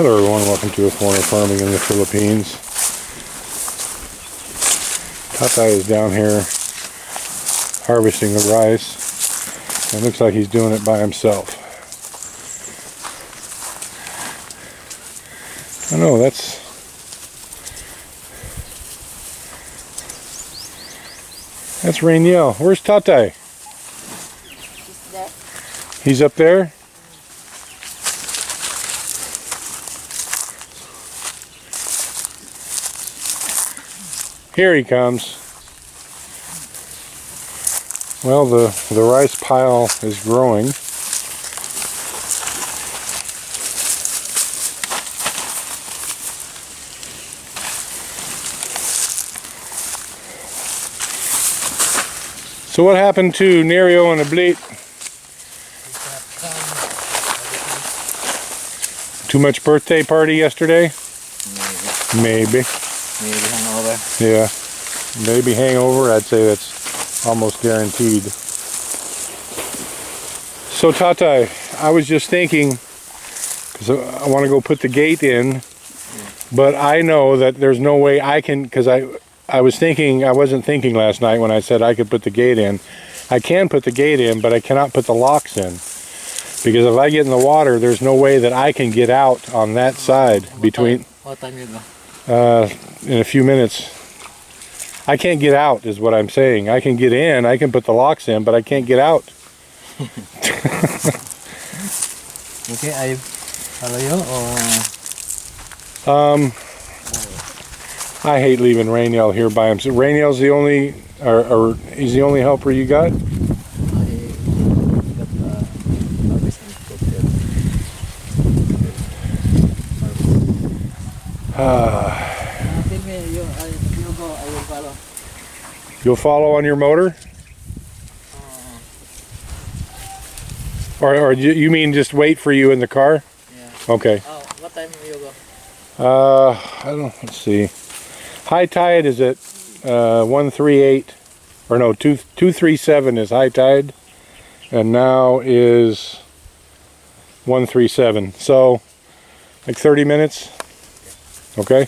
Hello everyone, welcome to A Corner Farming in the Philippines. Tata is down here harvesting the rice. It looks like he's doing it by himself. I know, that's Rainiel. Where's Tata? He's up there? Here he comes. Well, the rice pile is growing. So what happened to Nerio and Ablit? Too much birthday party yesterday? Maybe. Maybe hangover. Yeah, maybe hangover. I'd say that's almost guaranteed. So Tata, I was just thinking, because I want to go put the gate in, but I know that there's no way I can, because I wasn't thinking last night when I said I could put the gate in. I can put the gate in, but I cannot put the locks in. Because if I get in the water, there's no way that I can get out on that side between... What time you go? In a few minutes. I can't get out is what I'm saying. I can get in, I can put the locks in, but I can't get out. Okay, I follow you or... I hate leaving Rainiel here by himself. Rainiel's the only, or he's the only helper you got? You go, I will follow. You'll follow on your motor? Or you mean just wait for you in the car? Yeah. Okay. Oh, what time you go? I don't, let's see. High tide is at 138, or no, 237 is high tide, and now is 137. So, like 30 minutes. Okay.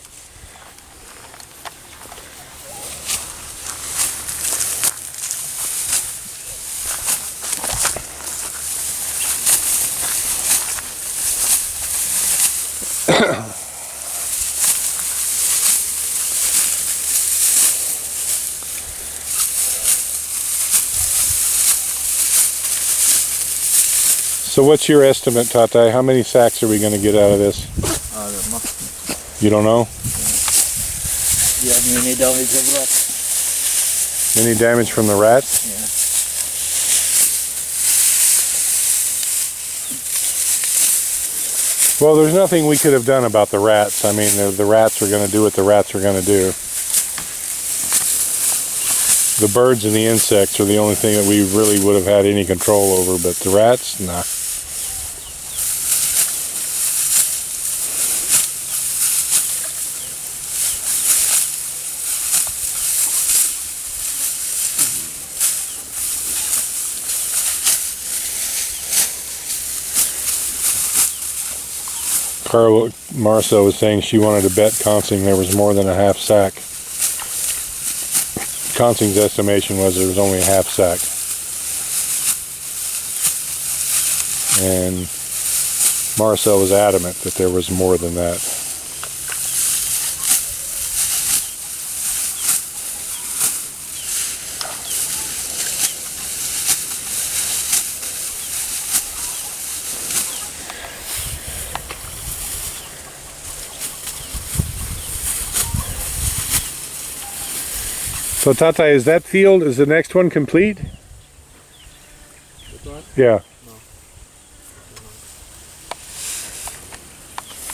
So what's your estimate, Tata? How many sacks are we going to get out of this? I don't know. You don't know? Yeah, many damage of rats. Any damage from the rats? Yeah. Well, there's nothing we could have done about the rats. I mean, the rats are going to do what the rats are going to do. The birds and the insects are the only thing that we really would have had any control over, but the rats, nah. Marissa was saying she wanted to bet Consing there was more than a half sack. Consing's estimation was there was only a half sack. And Marcel was adamant that there was more than that. So Tata, is that field, is the next one complete? This one? Yeah. No.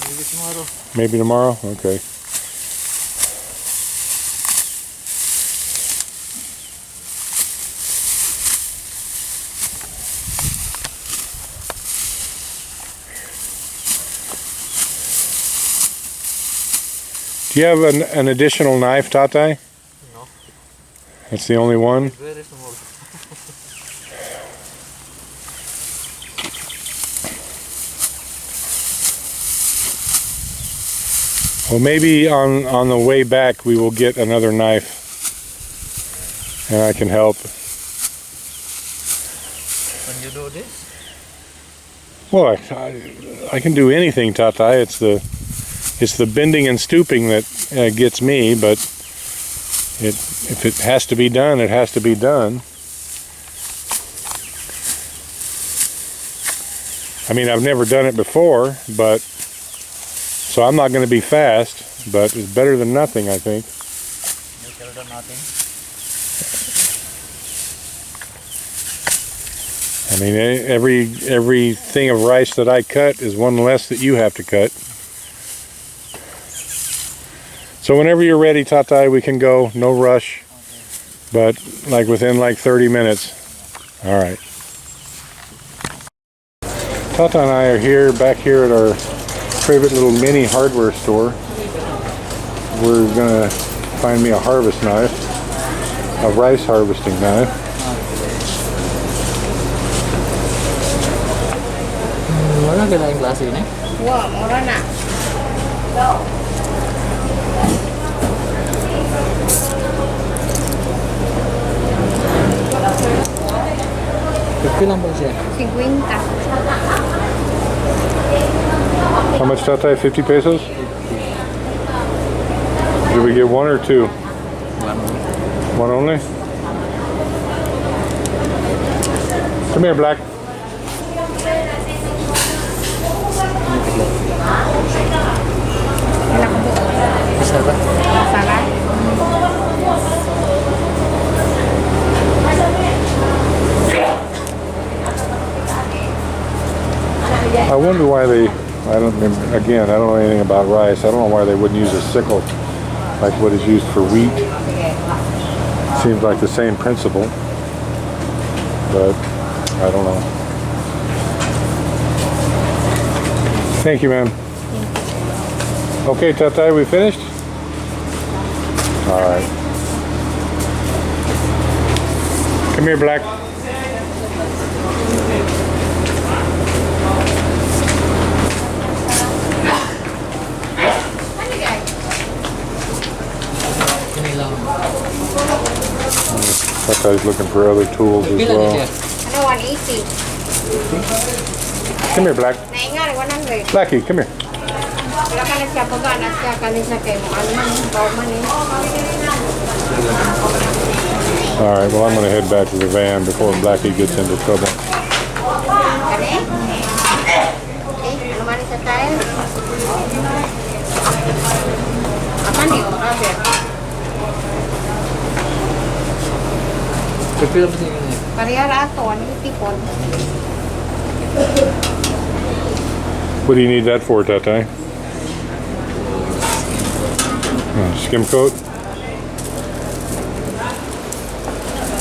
Maybe tomorrow. Maybe tomorrow? Okay. Do you have an additional knife, Tata? No. That's the only one? It's very small. Well, maybe on the way back we will get another knife, and I can help. When you do this, Well, I can do anything, Tata. It's the bending and stooping that gets me, but if it has to be done, it has to be done. I mean, I've never done it before, but so I'm not going to be fast, but it's better than nothing, I think. better than nothing. I mean, every thing of rice that I cut is one less that you have to cut. So whenever you're ready, Tatai, we can go. No rush, but like within like 30 minutes. All right. Tata and I are here, back here at our favorite little mini hardware store. We're gonna find me a harvest knife, a rice harvesting knife. Mana kita yang kelas ini? Wah, murah nak. Kecil apa sih? 50. How much, Tata? 50 pesos? Did we get one or two? One only? Come here, Black. Bisa tak? Salah. I wonder why they, I don't know anything about rice. I don't know why they wouldn't use a sickle like what is used for wheat. Seems like the same principle, but I don't know. Thank you, ma'am. Okay, Tatai, we finished? All right. Come here, Black. Ini lang. Tatai's looking for other tools as Pila well. ni dia? Ano 180? Come here, Black. Naingat 100. Blackie, come here. Wala ka na siya baga na siya kanisa kay mo ano man bawman eh. All right, well, I'm going to head back to the van before Blackie gets into trouble. Kani? Ano man sa tayo? Apa ni? Robert. Kecil apa sih ini? Parehara ato, ano yung tipon? What do you need that for, Tatai? Skim coat?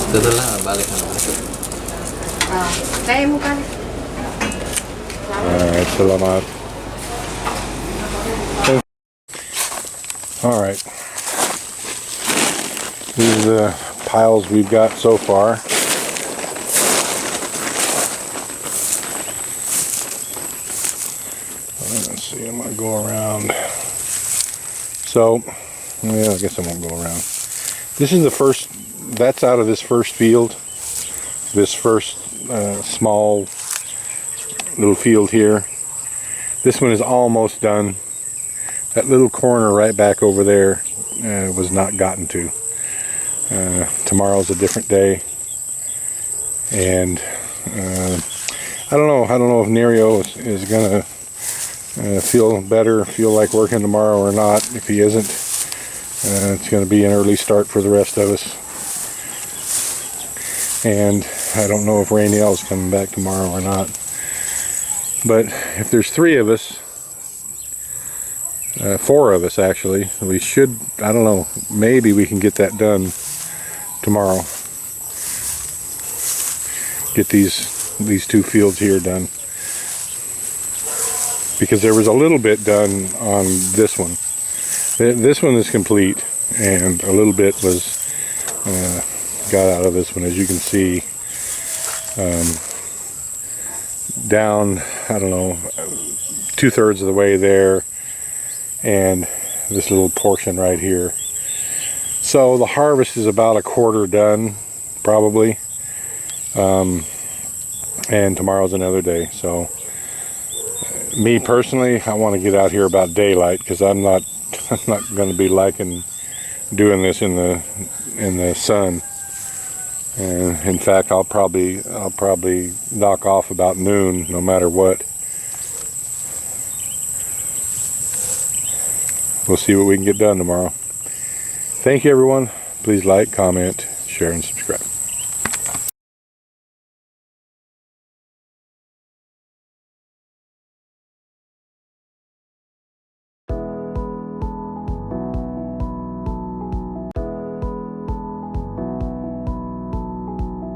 Betul lah, balik kan. Kaya mo kan? All right, salamat. All right. These are the piles we've got so far. Let's see, I'm gonna go around. So, yeah, I guess I won't go around. This is the first, that's out of this first field. This first small little field here. This one is almost done. That little corner right back over there was not gotten to. Tomorrow's a different day, and I don't know if Nerio is gonna feel like working tomorrow or not. If he isn't, it's gonna be an early start for the rest of us. And I don't know if Rainiel's coming back tomorrow or not. But if there's 3 of us, 4 of us actually, we should, I don't know, maybe we can get that done tomorrow. Get these 2 fields here done. Because there was a little bit done on this one. This one is complete, and a little bit was got out of this one, as you can see. Down, I don't know, 2/3 of the way there, and this little portion right here. So the harvest is about a quarter done, probably. And tomorrow's another day. So me personally, I want to get out here about daylight because I'm not going to be liking doing this in the sun. And in fact, I'll probably knock off about noon, no matter what. We'll see what we can get done tomorrow. Thank you, everyone. Please like, comment, share, and subscribe.